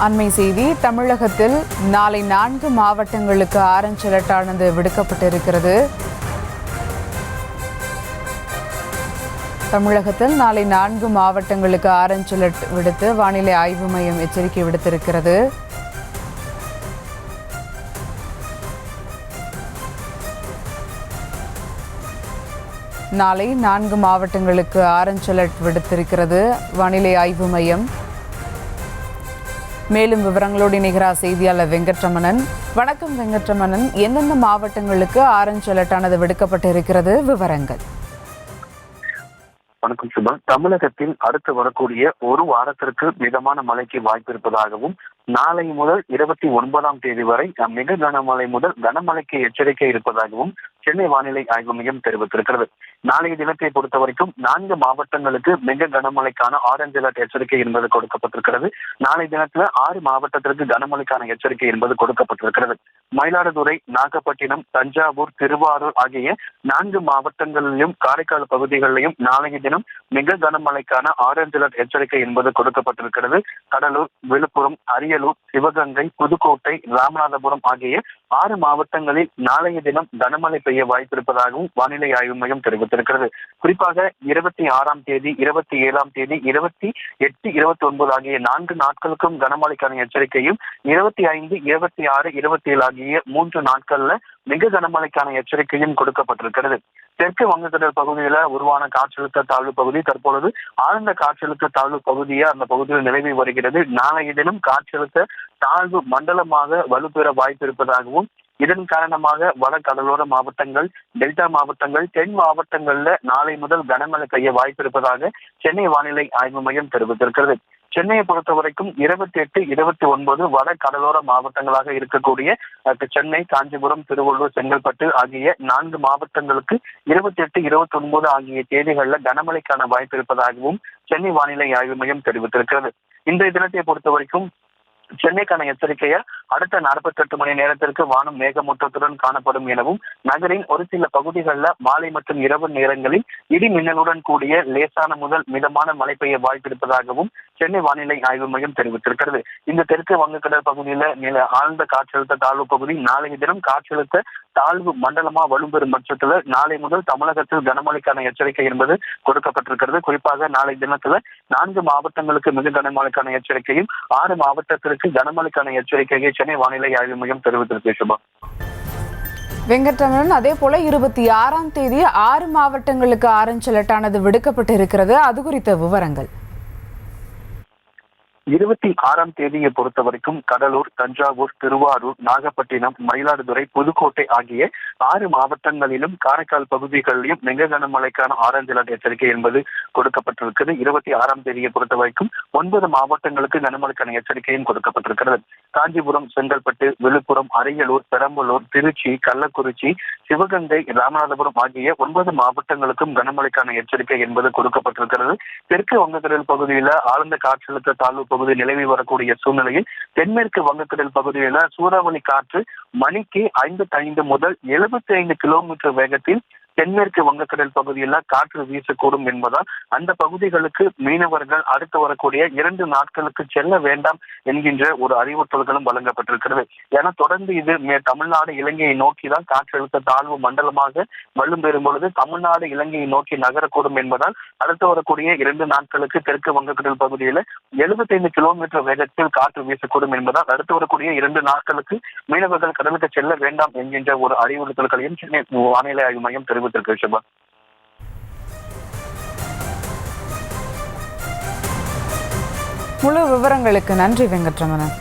அண்மை செய்தி. தமிழகத்தில் நாளை 4 மாவட்டங்களுக்கு ஆரஞ்சு அலர்ட்டானது விடுக்கப்பட்டிருக்கிறது. தமிழகத்தில் நாளை 4 மாவட்டங்களுக்கு ஆரஞ்சு அலர்ட் விடுத்து வானிலை ஆய்வு மையம் எச்சரிக்கை விடுத்திருக்கிறது. நாளை 4 மாவட்டங்களுக்கு ஆரஞ்சு அலர்ட் விடுத்திருக்கிறது வானிலை ஆய்வு மையம். மேலும் விவரங்களோடு இணைகிறார் செய்தியாளர் வெங்கட்ரமணன். வணக்கம் வெங்கட்ரமணன், எந்தெந்த மாவட்டங்களுக்கு ஆரஞ்சு அலர்ட்டானது விடுக்கப்பட்டிருக்கிறது, விவரங்கள்? வணக்கம் சுபா. தமிழகத்தில் அடுத்து வரக்கூடிய ஒரு வாரத்திற்கு மிதமான மழைக்கு வாய்ப்பு இருப்பதாகவும் நாளை முதல் 29ஆம் தேதி வரை மிக கனமழை முதல் கனமழைக்கு எச்சரிக்கை இருப்பதாகவும் சென்னை வானிலை ஆய்வு மையம் தெரிவித்திருக்கிறது. நாளைய தினத்தை பொறுத்த வரைக்கும் 4 மாவட்டங்களுக்கு மிக கனமழைக்கான ஆரஞ்சு அலர்ட் எச்சரிக்கை என்பது கொடுக்கப்பட்டிருக்கிறது. நாளை தினத்துல 6 மாவட்டத்திற்கு கனமழைக்கான எச்சரிக்கை என்பது கொடுக்கப்பட்டிருக்கிறது. மயிலாடுதுறை, நாகப்பட்டினம், தஞ்சாவூர், திருவாரூர் ஆகிய 4 மாவட்டங்களிலும் காரைக்கால் பகுதிகளிலும் நாளைய தினம் மிக கனமழைக்கான ஆரஞ்சு அலர்ட் எச்சரிக்கை என்பது கொடுக்கப்பட்டிருக்கிறது. கடலூர், விழுப்புரம், அரியலூர், சிவகங்கை, புதுக்கோட்டை, ராமநாதபுரம் ஆகிய 6 மாவட்டங்களில் நாளைய தினம் கனமழை பெய்ய வாய்ப்பிருப்பதாகவும் வானிலை ஆய்வு மையம் தெரிவித்திருக்கிறது. குறிப்பாக 26ஆம் தேதி, 27ஆம் தேதி, 28, 29 ஆகிய 4 நாட்களுக்கும் கனமழைக்கான எச்சரிக்கையும், 25, 26, 27 ஆகிய 3 நாட்கள்ல மிக கனமழைக்கான எச்சரிக்கையும் கொடுக்கப்பட்டிருக்கிறது. தெற்கு வங்கக்கடல் பகுதியில உருவான காற்றழுத்த தாழ்வு பகுதி தற்பொழுது ஆழ்ந்த காற்றழுத்த தாழ்வு பகுதியா அந்த பகுதியில் நிலவி வருகிறது. நாளைய தினம் காற்றழுத்த தாழ்வு மண்டலமாக வலுப்பெற வாய்ப்பு இருப்பதாகவும் இதன் காரணமாக வட கடலோர மாவட்டங்கள், டெல்டா மாவட்டங்கள், தென் மாவட்டங்கள்ல நாளை முதல் கனமழை பெய்ய வாய்ப்பு இருப்பதாக சென்னை வானிலை ஆய்வு மையம் தெரிவித்திருக்கிறது. சென்னையை பொறுத்த வரைக்கும் 28, 29 வட கடலோர மாவட்டங்களாக இருக்கக்கூடிய சென்னை, காஞ்சிபுரம், திருவள்ளூர், செங்கல்பட்டு ஆகிய 4 மாவட்டங்களுக்கு 28, 29 ஆகிய தேதிகளில் கனமழைக்கான வாய்ப்பு இருப்பதாகவும் சென்னை வானிலை ஆய்வு மையம் தெரிவித்திருக்கிறது. இன்றைய தினத்தை பொறுத்த வரைக்கும் சென்னைக்கான எச்சரிக்கையை அடுத்த 48 மணி நேரத்திற்கு வானம் மேகமூட்டத்துடன் காணப்படும் எனவும் நகரின் ஒரு சில பகுதிகளில் மாலை மற்றும் இரவு நேரங்களில் இடி மின்னலுடன் கூடிய லேசான முதல் மிதமான மழை பெய்ய வாய்ப்பு இருப்பதாகவும் சென்னை வானிலை ஆய்வு மையம் தெரிவித்திருக்கிறது. இந்த தெற்கு வங்கக்கடல் பகுதியில ஆழ்ந்த காற்றழுத்த தாழ்வு பகுதி நாளைய தினம் காற்றழுத்த தாழ்வு மண்டலமா வலுப்பெறும் பட்சத்துல நாளை முதல் தமிழகத்தில் கனமழைக்கான எச்சரிக்கை என்பது கொடுக்கப்பட்டிருக்கிறது. குறிப்பாக நாளை தினத்துல 4 மாவட்டங்களுக்கு மிக கனமழைக்கான எச்சரிக்கையும் 6 மாவட்டத்திற்கு கனமழைக்கான எச்சரிக்கையை சென்னை வானிலை ஆய்வு மையம் தெரிவித்திருக்கு. சுபா வெங்கட்ரமணன், அதே போல 26ஆம் தேதி 6 மாவட்டங்களுக்கு ஆரஞ்சு அலர்ட்டானது விடுக்கப்பட்டு இருக்கிறது, அது குறித்த விவரங்கள்? 26ஆம் தேதியை பொறுத்த வரைக்கும் கடலூர், தஞ்சாவூர், திருவாரூர், நாகப்பட்டினம், மயிலாடுதுறை, புதுக்கோட்டை ஆகிய 6 மாவட்டங்களிலும் காரைக்கால் பகுதிகளிலும் மிக கனமழைக்கான ஆரஞ்சு அலர்ட் எச்சரிக்கை என்பது கொடுக்கப்பட்டிருக்கிறது. 26ஆம் தேதியை பொறுத்த வரைக்கும் 9 மாவட்டங்களுக்கு கனமழைக்கான எச்சரிக்கையும் கொடுக்கப்பட்டிருக்கிறது. காஞ்சிபுரம், செங்கல்பட்டு, விழுப்புரம், அரியலூர், பெரம்பலூர், திருச்சி, கள்ளக்குறிச்சி, சிவகங்கை, ராமநாதபுரம் ஆகிய 9 மாவட்டங்களுக்கும் கனமழைக்கான எச்சரிக்கை என்பது கொடுக்கப்பட்டிருக்கிறது. தெற்கு வங்கக்கடல் பகுதியில ஆழ்ந்த காற்றழுத்த தாழ்வு பகுதி நிலவி வரக்கூடிய சூழ்நிலையில் தென்மேற்கு வங்கக்கடல் பகுதியில சூறாவளி காற்று மணிக்கு 55 முதல் 75 கிலோமீட்டர் வேகத்தில் தென்மேற்கு வங்கக்கடல் பகுதியில் காற்று வீசக்கூடும் என்பதால் அந்த பகுதிகளுக்கு மீனவர்கள் அடுத்து வரக்கூடிய 2 நாட்களுக்கு செல்ல வேண்டாம் என்கின்ற ஒரு அறிவுறுத்தல்களும் வழங்கப்பட்டிருக்கிறது. ஏன்னா தொடர்ந்து இது தமிழ்நாடு இலங்கையை நோக்கிதான் காற்றழுத்த தாழ்வு மண்டலமாக வலும் பெறும் பொழுது தமிழ்நாடு இலங்கையை நோக்கி நகரக்கூடும் என்பதால் அடுத்து வரக்கூடிய 2 நாட்களுக்கு தெற்கு வங்கக்கடல் பகுதியில் 75 கிலோமீட்டர் வேகத்தில் காற்று வீசக்கூடும் என்பதால் அடுத்து வரக்கூடிய 2 நாட்களுக்கு மீனவர்கள் கடலுக்கு செல்ல வேண்டாம் என்கின்ற ஒரு அறிவுறுத்தல்களையும் சென்னை வானிலை ஆய்வு மையம் தெரிவித்திருக்கு. முழு விவரங்களுக்கு நன்றி வெங்கட்ரமணன்.